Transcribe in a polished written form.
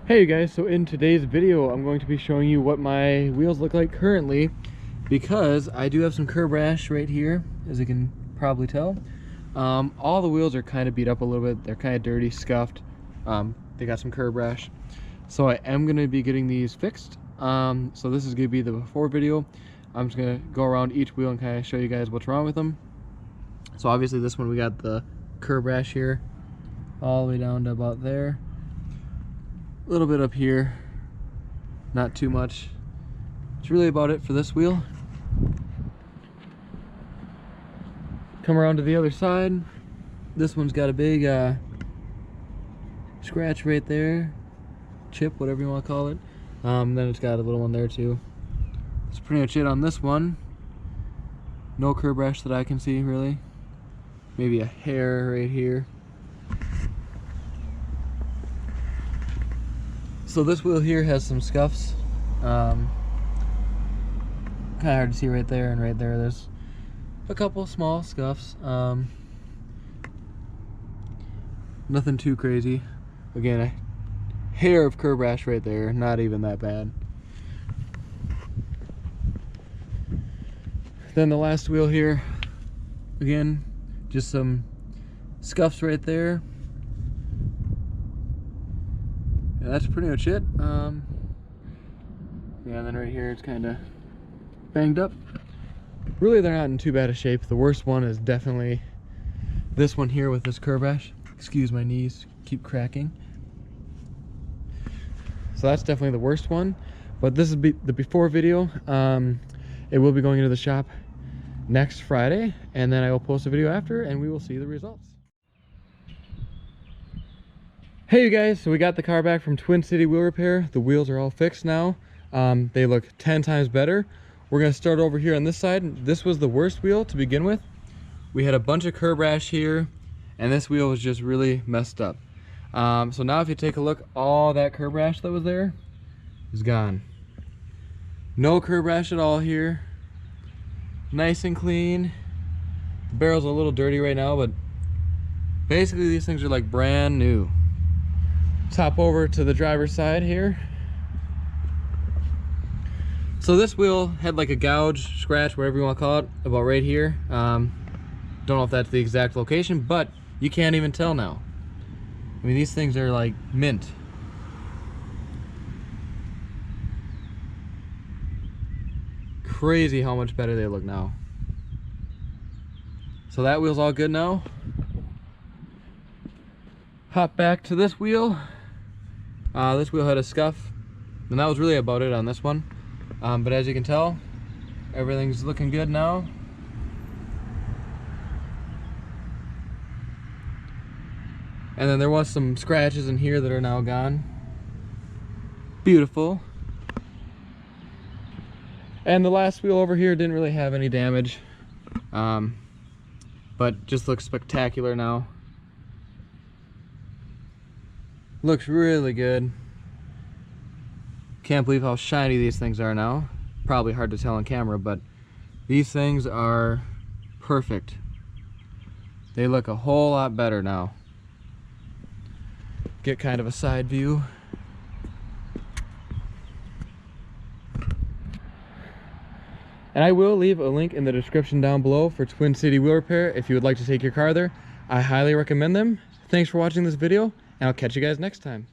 Hey you guys, so in today's video I'm going to be showing you what my wheels look like currently, because I do have some curb rash right here, as you can probably tell. All the wheels are kind of beat up a little bit. They're kind of dirty, scuffed. They got some curb rash, so I am going to be getting these fixed. So this is going to be the before video. I'm just going to go around each wheel and kind of show you guys what's wrong with them. So obviously this one, we got the curb rash here all the way down to about there. A little bit up here, not too much. It's really about it for this wheel. Come around to the other side. This one's got a big scratch right there, chip, whatever you want to call it. Then it's got a little one there too. That's pretty much it on this one. No curb rash that I can see really. Maybe a hair right here. So this wheel here has some scuffs. Kind of hard to see right there and right there. There's a couple small scuffs. Nothing too crazy. Again, a hair of curb rash right there. Not even that bad. Then the last wheel here, again, just some scuffs right there. Yeah, that's pretty much it. Yeah, and then right here it's kind of banged up. Really, they're not in too bad a shape. The worst one is definitely this one here with this curb rash. Excuse my knees, keep cracking. So that's definitely the worst one. But this is the before video. It will be going into the shop next Friday, and then I will post a video after, and we will see the results. Hey you guys, so we got the car back from Twin City Wheel Repair. The wheels are all fixed now. They look 10 times better. We're gonna start over here on this side. This was the worst wheel to begin with. We had a bunch of curb rash here, and this wheel was just really messed up. So now if you take a look, all that curb rash that was there is gone. No curb rash at all here. Nice and clean. The barrel's a little dirty right now, but basically these things are like brand new. Let's hop over to the driver's side here. So this wheel had like a gouge, scratch, whatever you want to call it, about right here. Don't know if that's the exact location, but you can't even tell now. I mean, these things are like mint. Crazy how much better they look now. So that wheel's all good now. Hop back to this wheel. This wheel had a scuff, and that was really about it on this one. But as you can tell, everything's looking good now. And then there was some scratches in here that are now gone. Beautiful. And the last wheel over here didn't really have any damage, but just looks spectacular now. Looks really good. Can't believe how shiny these things are now. Probably hard to tell on camera, but these things are perfect. They look a whole lot better now. Get kind of a side view. And I will leave a link in the description down below for Twin City Wheel Repair if you would like to take your car there. I highly recommend them. Thanks for watching this video, and I'll catch you guys next time.